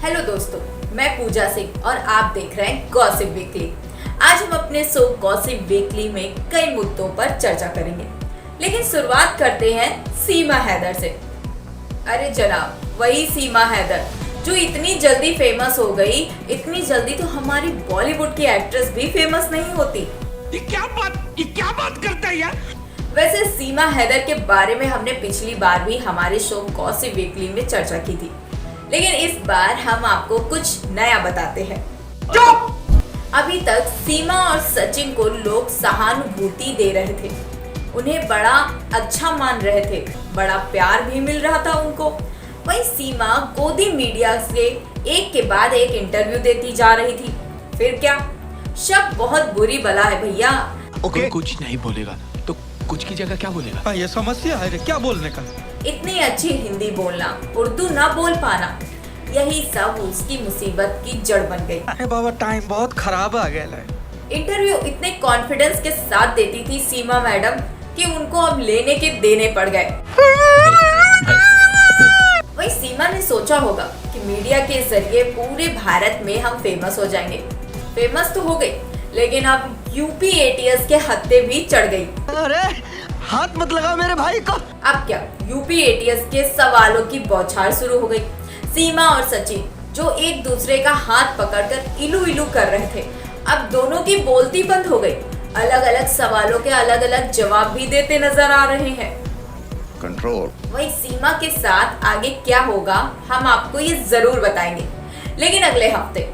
Hello दोस्तों, मैं पूजा सिंह और आप देख रहे हैं गॉसिप वीकली। आज हम अपने शो गॉसिप वीकली में कई मुद्दों पर चर्चा करेंगे, लेकिन शुरुआत करते हैं सीमा हैदर से। अरे जनाब, वही सीमा हैदर जो इतनी जल्दी फेमस हो गई। इतनी जल्दी तो हमारी बॉलीवुड की एक्ट्रेस भी फेमस नहीं होती। ये क्या बात करता है यार। वैसे सीमा हैदर के बारे में हमने पिछली बार भी हमारे शो गॉसिप वीकली में चर्चा की थी, लेकिन इस बार हम आपको कुछ नया बताते हैं। अभी तक सीमा और सचिन को लोग सहानुभूति दे रहे थे, उन्हें बड़ा अच्छा मान रहे थे, बड़ा प्यार भी मिल रहा था उनको। वहीं सीमा गोदी मीडिया से एक के बाद एक इंटरव्यू देती जा रही थी। फिर क्या, शब बहुत बुरी बला है भैया। ओके, कुछ नहीं बोलेगा तो कुछ की जगह क्या बोलेगा? ये समस्या है क्या बोलने का। इतनी अच्छी हिंदी बोलना, उर्दू ना बोल पाना, यही सब उसकी मुसीबत की जड़ बन गई। अरे बाबा, टाइम बहुत खराब आ गया है। इंटरव्यू इतने कॉन्फिडेंस के साथ देती थी सीमा मैडम कि उनको अब लेने के देने पड़ गए। वही सीमा ने सोचा होगा कि मीडिया के जरिए पूरे भारत में हम फेमस हो जाएंगे। फेमस तो हो गई, लेकिन अब यूपी एटीएस के हत्थे भी चढ़ गई। अरे हाथ मत लगाओ मेरे भाई को। अब क्या, यूपी एटीएस के सवालों की बौछार शुरू हो गई। सीमा और सचिन जो एक दूसरे का हाथ पकड़कर इलू इलू कर रहे थे, अब दोनों की बोलती बंद हो गई। अलग अलग सवालों के अलग अलग जवाब भी देते नजर आ रहे हैं। कंट्रोल। वही सीमा के साथ आगे क्या होगा हम आपको ये जरूर बताएंगे, लेकिन अगले हफ्ते।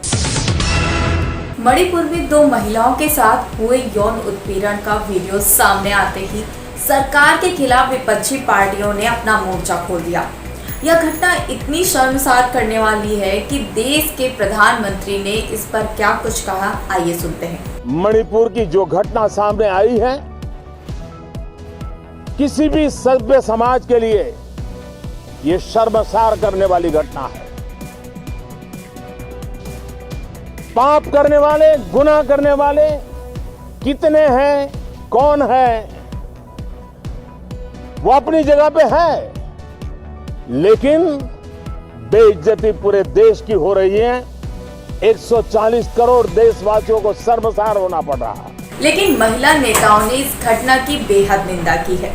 मणिपुर में 2 महिलाओं के साथ हुए यौन उत्पीड़न का वीडियो सामने आते ही सरकार के खिलाफ विपक्षी पार्टियों ने अपना मोर्चा खोल दिया। यह घटना इतनी शर्मसार करने वाली है कि देश के प्रधानमंत्री ने इस पर क्या कुछ कहा, आइए सुनते हैं। मणिपुर की जो घटना सामने आई है, किसी भी सभ्य समाज के लिए ये शर्मसार करने वाली घटना है। पाप करने वाले, गुनाह करने वाले कितने हैं, कौन है, वो अपनी जगह पे है, लेकिन बेइज्जती पूरे देश की हो रही है। 140 करोड़ देशवासियों को शर्मसार होना पड़ रहा है। लेकिन महिला नेताओं ने इस घटना की बेहद निंदा की है।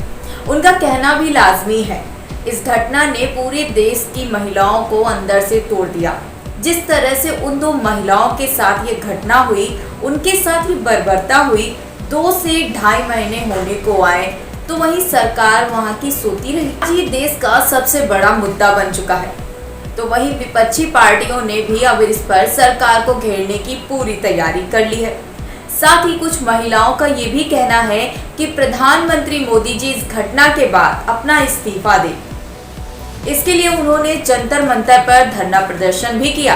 उनका कहना भी लाजमी है, इस घटना ने पूरे देश की महिलाओं को अंदर से तोड़ दिया। जिस तरह से उन 2 महिलाओं के साथ ये घटना हुई, उनके साथ ही बर्बरता हुई, 2 से 2.5 महीने होने को आए, तो वहीं सरकार वहां की सोती रही। ये देश का सबसे बड़ा मुद्दा बन चुका है, तो वहीं विपक्षी पार्टियों ने भी अब इस पर सरकार को घेरने की पूरी तैयारी कर ली है। साथ ही कुछ महिलाओं का ये भी कहना है कि प्रधानमंत्री मोदी जी इस घटना के बाद अपना इस्तीफा दें। इसके लिए उन्होंने जंतर मंतर पर धरना प्रदर्शन भी किया।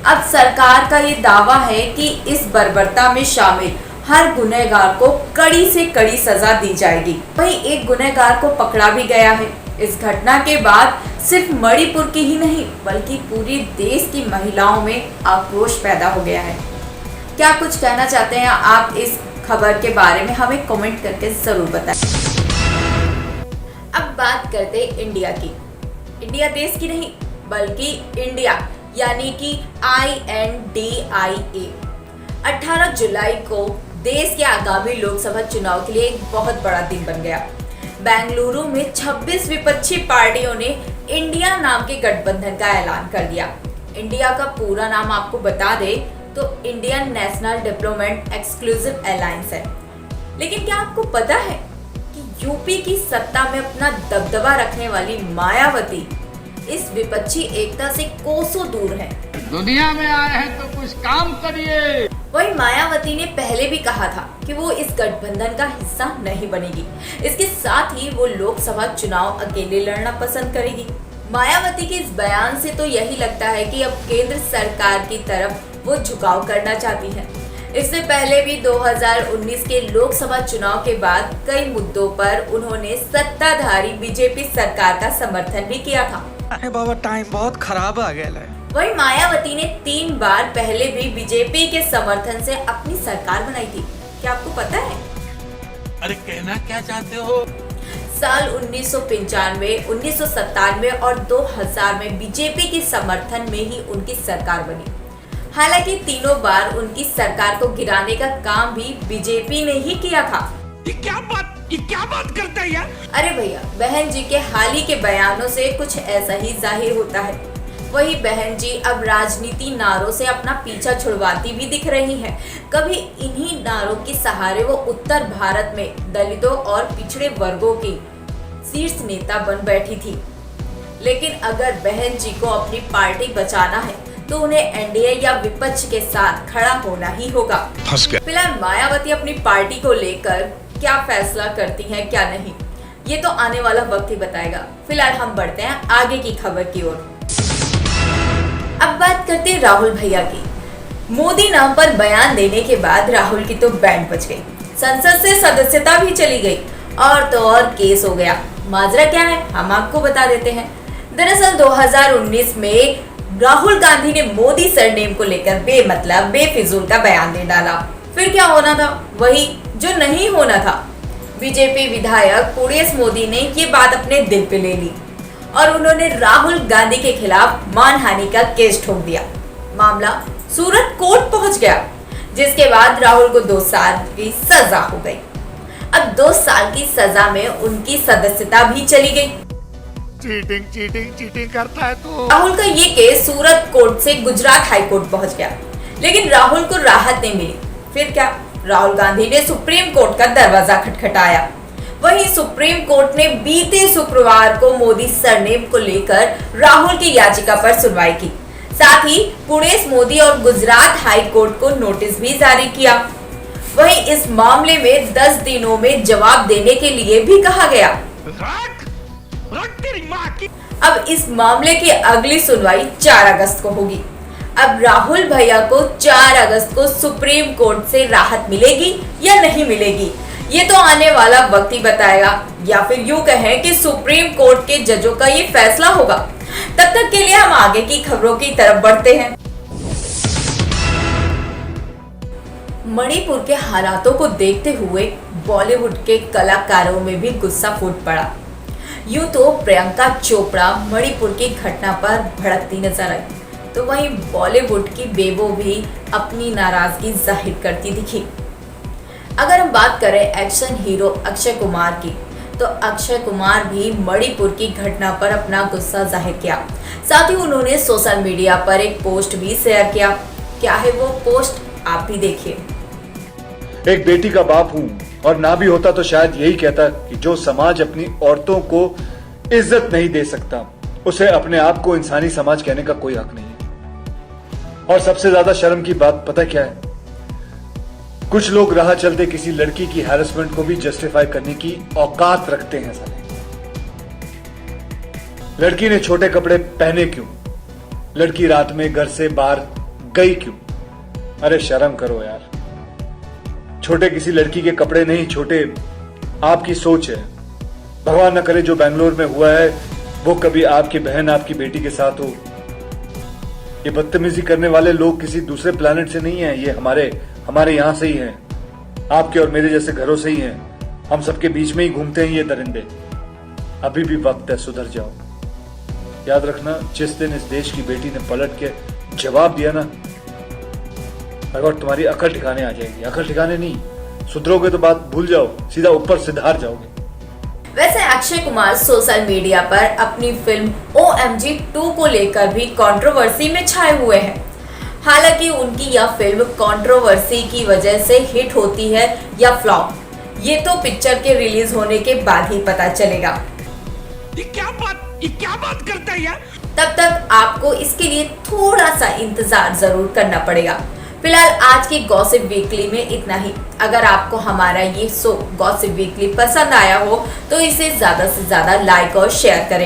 अब सरकार का ये दावा है कि इस बर्बरता में शामिल हर गुनहगार को कड़ी से कड़ी सजा दी जाएगी। वहीं एक गुनहगार को पकड़ा भी गया है। इस घटना के बाद सिर्फ मणिपुर की ही नहीं, बल्कि पूरे देश की महिलाओं में आक्रोश पैदा हो गया है। क्या कुछ कहना चाहते हैं आप इस खबर के बारे में, हमें कमेंट करके जरूर बताएं। अब बात करते इंडिया की। इंडिया देश की नहीं, बल्कि इंडिया यानी कि INDIA। 18 जुलाई को देश के आगामी लोकसभा चुनाव के लिए एक बहुत बड़ा दिन बन गया। बेंगलुरु में 26 विपक्षी पार्टियों ने इंडिया नाम के गठबंधन का ऐलान कर दिया। इंडिया का पूरा नाम आपको बता दे तो Indian national development exclusive alliance है। लेकिन क्या आपको पता है कि यूपी की सत्ता में अपना दबदबा रखने वाली मायावती इस विपक्षी एकता से कोसों दूर है। दुनिया में आए हैं तो कुछ काम करिए। वही मायावती ने पहले भी कहा था कि वो इस गठबंधन का हिस्सा नहीं बनेगी। इसके साथ ही वो लोकसभा चुनाव अकेले लड़ना पसंद करेगी। मायावती के इस बयान से तो यही लगता है कि अब केंद्र सरकार की तरफ वो झुकाव करना चाहती है। इससे पहले भी 2019 के लोकसभा चुनाव के बाद कई मुद्दों पर उन्होंने सत्ताधारी बीजेपी सरकार का समर्थन भी किया था। अरे बाबा, टाइम बहुत खराब आ गया है। वही मायावती ने 3 बार पहले भी बीजेपी के समर्थन से अपनी सरकार बनाई थी। क्या आपको पता है? अरे कहना क्या चाहते हो? साल 1995, 1997 और 2000 में बीजेपी के समर्थन में ही उनकी सरकार बनी। हालांकि तीनों बार उनकी सरकार को गिराने का काम भी बीजेपी ने ही किया था। ये क्या बात करता है यार? अरे भैया, बहन जी के हाल ही के बयानों से कुछ ऐसा ही जाहिर होता है। वही बहन जी अब राजनीति नारों से अपना पीछा छुड़वाती भी दिख रही हैं। कभी इन्हीं नारों के सहारे वो उत्तर भारत में दलितों और पिछड़े वर्गों की शीर्ष नेता बन बैठी थी। लेकिन अगर बहन जी को अपनी पार्टी बचाना है तो उन्हें एनडीए या विपक्ष के साथ खड़ा होना ही होगा। फिलहाल मायावती अपनी पार्टी को लेकर क्या फैसला करती हैं, क्या नहीं, ये तो आने वाला वक्त ही बताएगा। फिलहाल हम बढ़ते हैं आगे की खबर की ओर। अब बात करते हैं राहुल भैया की। मोदी नाम पर बयान देने के बाद राहुल की तो बैंड बज गई, संसद से सदस्यता भी चली गई और तो और केस हो गया। माजरा क्या है हम आपको बता देते हैं। दरअसल 2019 में राहुल गांधी ने मोदी सरनेम को लेकर बेमतलब बेफिजूल का बयान दे डाला। फिर क्या होना था, वही जो नहीं होना था। बीजेपी विधायक पुरेश मोदी ने ये बात अपने दिल पे ले ली और उन्होंने राहुल गांधी के खिलाफ मानहानि का केस ठोक दिया। मामला सूरत कोर्ट पहुंच गया, जिसके बाद राहुल को 2 साल की सजा हो गई। अब 2 साल की सजा में उनकी सदस्यता भी चली गई। चीटिंग करता है तू। राहुल का ये केस सूरत कोर्ट से गुजरात हाई कोर्ट पहुंच गया, लेकिन राहुल को राहत नहीं मिली। फिर क्या, राहुल गांधी ने सुप्रीम कोर्ट का दरवाजा खटखटाया। वहीं सुप्रीम कोर्ट ने बीते शुक्रवार को मोदी सरनेम को लेकर राहुल की याचिका पर सुनवाई की। साथ ही पुरेश मोदी और गुजरात हाई कोर्ट को नोटिस भी जारी किया। वहीं इस मामले में 10 दिनों में जवाब देने के लिए भी कहा गया। अब इस मामले की अगली सुनवाई 4 अगस्त को होगी। अब राहुल भैया को 4 अगस्त को सुप्रीम कोर्ट से राहत मिलेगी या नहीं मिलेगी, ये तो आने वाला वक्त ही बताएगा। या फिर यूं कहें कि सुप्रीम कोर्ट के जजों का ये फैसला होगा। तब तक के लिए हम आगे की खबरों की तरफ बढ़ते हैं। मणिपुर के हालातों को देखते हुए बॉलीवुड के कलाकारों में भी गुस्सा फूट पड़ा। यूं तो प्रियंका चोपड़ा मणिपुर की घटना पर भड़कती नजर आई, तो वहीं बॉलीवुड की बेबो भी अपनी नाराजगी जाहिर करती दिखी। अगर हम बात करें एक्शन हीरो अक्षय कुमार की, तो अक्षय कुमार भी मणिपुर की घटना पर अपना गुस्सा जाहिर किया। साथ ही उन्होंने सोशल मीडिया पर एक पोस्ट भी शेयर किया। क्या है वो पोस्ट, आप भी देखिए। एक बेटी का बाप हूं और ना भी होता तो शायद यही कहता कि जो समाज अपनी औरतों को इज्जत नहीं दे सकता, उसे अपने आप को इंसानी समाज कहने का कोई हक नहीं है। और सबसे ज्यादा शर्म की बात पता क्या है, कुछ लोग राह चलते किसी लड़की की हैरेसमेंट को भी जस्टिफाई करने की औकात रखते हैं। साले, लड़की ने छोटे कपड़े पहने क्यों? लड़की रात में घर से बाहर गई क्यों? अरे शर्म करो यार। छोटे किसी लड़की के कपड़े नहीं, छोटे आपकी सोच है। भगवान न करे जो बेंगलोर में हुआ है वो कभी आपकी बहन, आपकी बेटी के साथ हो। ये बदतमीजी करने वाले लोग किसी दूसरे प्लेनेट से नहीं है, ये हमारे यहां से ही हैं, आपके और मेरे जैसे घरों से ही हैं। हम सबके बीच में ही घूमते हैं ये दरिंदे। अभी भी वक्त है, सुधर जाओ। याद रखना, जिस दिन इस देश की बेटी ने पलट के जवाब दिया ना, अगर तुम्हारी अकल ठिकाने आ जाएगी। अकल ठिकाने नहीं, सुधरोगे तो बात भूल जाओ, सीधा ऊपर सिधार जाओगे। वैसे अक्षय कुमार सोशल मीडिया पर अपनी फिल्म OMG 2 को लेकर भी कंट्रोवर्सी में छाए हुए हैं। हालांकि उनकी यह फिल्म कंट्रोवर्सी की वजह से हिट होती है या फ्लॉप, ये तो पिक्चर के रिलीज होने के बाद ही पता चलेगा। ये क्या बात करता है यार? तब तक आपको इसके लिए थोड़ा सा इंतजार जरूर करना पड़ेगा। फिलहाल आज की गॉसिप वीकली में इतना ही। अगर आपको हमारा ये शो गॉसिप वीकली पसंद आया हो तो इसे ज्यादा से ज्यादा लाइक और शेयर करें।